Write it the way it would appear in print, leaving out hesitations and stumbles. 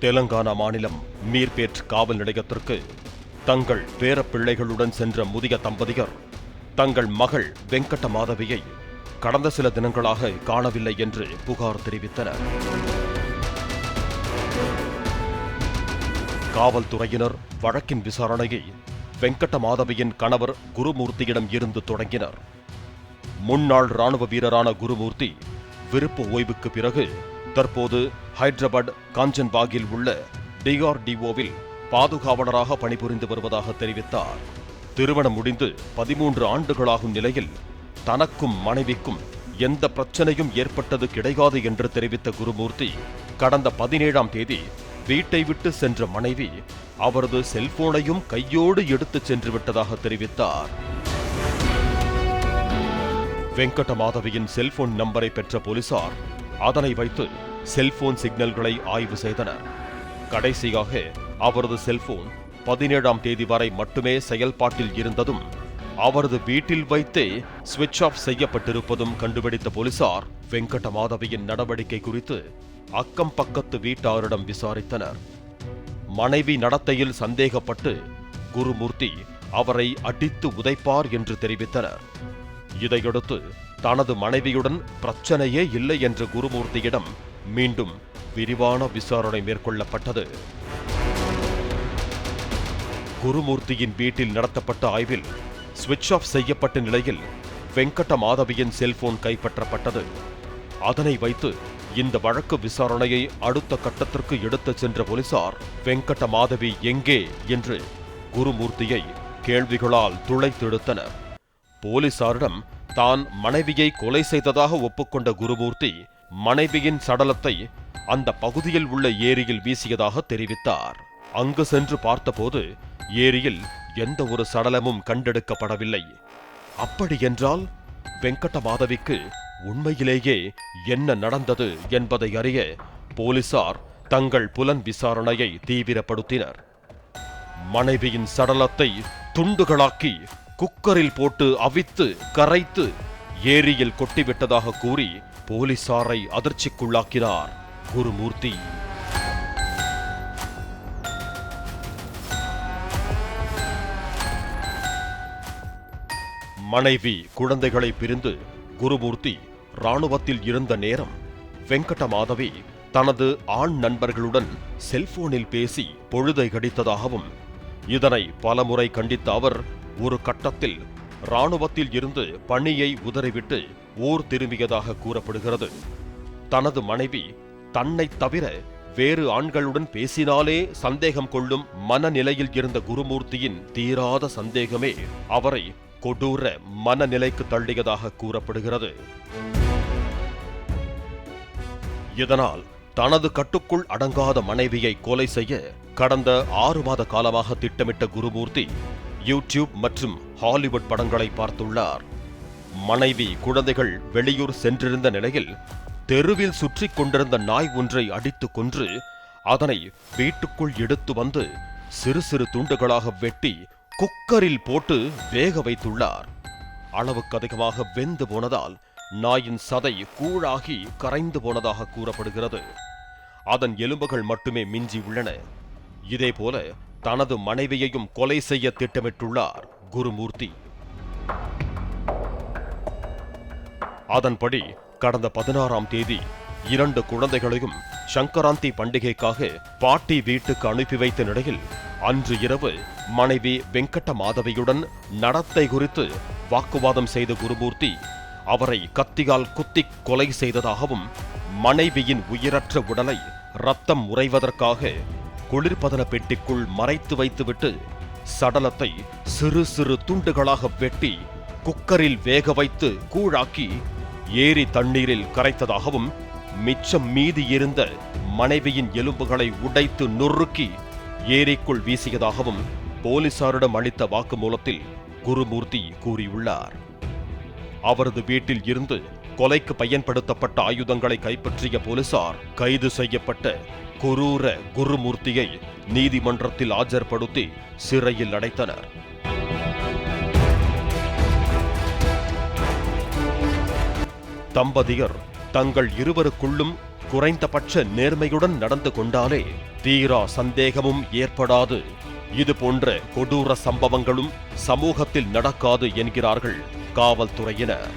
தெலங்கானா மாநிலம் மீர்பேட் காவல் நிலையத்திற்கு தங்கள் பேரப்பிள்ளைகளுடன் சென்ற முதிய தம்பதியர் தங்கள் மகள் வெங்கட்ட மாதவியை கடந்த சில தினங்களாக காணவில்லை என்று புகார் தெரிவித்தனர். காவல்துறையினர் வழக்கின் விசாரணையை வெங்கட்ட மாதவியின் கணவர் குருமூர்த்தியிடம் இருந்து தொடங்கினர். முன்னாள் ராணுவ வீரரான குருமூர்த்தி விருப்ப ஓய்வுக்கு பிறகு தற்போது ஹைதராபாத் காஞ்சன்பாகில் உள்ள DRDOவில் பாதுகாவலராக பணிபுரிந்து வருவதாக தெரிவித்தார். திருமணம் முடிந்து 13 ஆண்டுகளாகும் நிலையில் தனக்கும் மனைவிக்கும் எந்த பிரச்சனையும் ஏற்பட்டது கிடையாது என்று தெரிவித்த குருமூர்த்தி, கடந்த 17ஆம் தேதி வீட்டை விட்டு சென்ற மனைவி அவரது செல்போனையும் கையோடு எடுத்துச் சென்று விட்டதாக தெரிவித்தார். வெங்கட்ட மாதவியின் செல்போன் நம்பரை பெற்ற போலீசார் அதனை வைத்து செல்போன் சிக்னல்களை ஆய்வு செய்தனர். கடைசியாக அவரது செல்போன் 17ஆம் தேதி வரை மட்டுமே செயல்பாட்டில் இருந்ததும் அவரது வீட்டில் வைத்தே சுவிட்ச் ஆஃப் செய்யப்பட்டிருப்பதும் கண்டுபிடித்த போலீசார் வெங்கட்ட மாதவியின் நடவடிக்கை குறித்து அக்கம் பக்கத்து வீட்டாரிடம் விசாரித்தனர். மனைவி நடத்தையில் சந்தேகப்பட்டு குருமூர்த்தி அவரை அடித்து உதைப்பார் என்று தெரிவித்தனர். இதையடுத்து தனது மனைவியுடன் பிரச்சனையே இல்லை என்ற குருமூர்த்தியிடம் மீண்டும் விரிவான விசாரணை மேற்கொள்ளப்பட்டது. குருமூர்த்தியின் வீட்டில் நடத்தப்பட்ட ஆய்வில் சுவிட்ச் ஆஃப் செய்யப்பட்ட நிலையில் வெங்கட்ட மாதவியின் செல்போன் கைப்பற்றப்பட்டது. அதனை வைத்து இந்த வழக்கு விசாரணையை அடுத்த கட்டத்திற்கு எடுத்துச் சென்ற போலீசார் வெங்கட்ட மாதவி எங்கே என்று குருமூர்த்தியை கேள்விகளால் துளைத்தெடுத்தனர். போலீசாரிடம் தான் மனைவியை கொலை செய்ததாக ஒப்புக்கொண்ட குருமூர்த்தி மனைவியின் சடலத்தை அந்த பகுதியில் உள்ள ஏரியில் வீசியதாக தெரிவித்தார். அங்கு சென்று பார்த்தபோது ஏரியில் எந்த ஒரு சடலமும் கண்டெடுக்கப்படவில்லை. அப்படியென்றால் வெங்கட்ட மாதவிக்கு உண்மையிலேயே என்ன நடந்தது என்பதை அறிய போலீசார் தங்கள் புலன் விசாரணையை தீவிரப்படுத்தினர். மனைவியின் சடலத்தை துண்டுகளாக்கி குக்கரில் போட்டு அவித்து கரைத்து ஏரியில் கொட்டிவிட்டதாக கூறி போலீசாரை அதிர்ச்சிக்குள்ளாக்கினார் குருமூர்த்தி. மனைவி குழந்தைகளை பிரிந்து குருமூர்த்தி ராணுவத்தில் இருந்த நேரம் வெங்கட்ட மாதவி தனது ஆண் நண்பர்களுடன் செல்போனில் பேசி பொழுதை கடித்ததாகவும், இதனை பலமுறை கண்டித்த அவர் ஒரு கட்டத்தில் ராணுவத்தில் இருந்து பணியை உதறிவிட்டு ஊர் திரும்பியதாக கூறப்படுகிறது. தனது மனைவி தன்னை தவிர வேறு ஆண்களுடன் பேசினாலே சந்தேகம் கொள்ளும் மனநிலையில் இருந்த குருமூர்த்தியின் தீராத சந்தேகமே அவரை கொடூர மனநிலைக்கு தள்ளியதாக கூறப்படுகிறது. இதனால் தனது கட்டுக்குள் அடங்காத மனைவியை கொலை செய்ய கடந்த 6 மாத காலமாக திட்டமிட்ட குருமூர்த்தி யூடியூப் மற்றும் ஹாலிவுட் படங்களை பார்த்துள்ளார். மனைவி குழந்தைகள் வெளியூர் சென்றிருந்த நிலையில் தெருவில் சுற்றி கொண்டிருந்த நாய் ஒன்றை அடித்து கொன்று அதனை வீட்டுக்குள் எடுத்து வந்து சிறு சிறு துண்டுகளாக வெட்டி குக்கரில் போட்டு வேக வைத்துள்ளார். அளவுக்கு அதிகமாக வெந்து போனதால் நாயின் சதை கூழாகி கரைந்து போனதாக கூறப்படுகிறது. அதன் எலும்புகள் மட்டுமே மிஞ்சி உள்ளன. இதேபோல தனது மனைவியையும் கொலை செய்ய திட்டமிட்டுள்ளார் குருமூர்த்தி. அதன்படி கடந்த 16ஆம் தேதி 2 குழந்தைகளையும் சங்கராந்தி பண்டிகைக்காக பாட்டி வீட்டுக்கு அனுப்பி வைத்த நிலையில் அன்று இரவு மனைவி வெங்கட்ட மாதவியுடன் நடத்தை குறித்து வாக்குவாதம் செய்த குருமூர்த்தி அவரை கத்தியால் குத்தி கொலை செய்ததாகவும், மனைவியின் உயிரற்ற உடலை ரத்தம் உறைவதற்காக குளிர்பதன பெட்டிக்குள் மறைத்து வைத்துவிட்டு சடலத்தை சிறு சிறு துண்டுகளாக வெட்டி குக்கரில் வேக வைத்து கூழாக்கி ஏரி தண்ணீரில் கரைத்ததாகவும், மிச்சம் மீதி இருந்த மனைவியின் எலும்புகளை உடைத்து நொறுக்கி ஏரிக்குள் வீசியதாகவும் போலீசாரிடம் அளித்த வாக்குமூலத்தில் குருமூர்த்தி கூறியுள்ளார். அவரது வீட்டில் இருந்து கொலைக்கு பயன்படுத்தப்பட்ட ஆயுதங்களை கைப்பற்றிய போலீசார் கைது செய்யப்பட்ட கொரூர குருமூர்த்தியை நீதிமன்றத்தில் ஆஜர்படுத்தி சிறையில் அடைத்தனர். தம்பதியர் தங்கள் இருவருக்குள்ளும் குறைந்தபட்ச நேர்மையுடன் நடந்து கொண்டாலே தீரா சந்தேகமும் ஏற்படாது. இது போன்ற கொடூர சம்பவங்களும் சமூகத்தில் நடக்காது என்கிறார்கள் காவல்துறையினர்.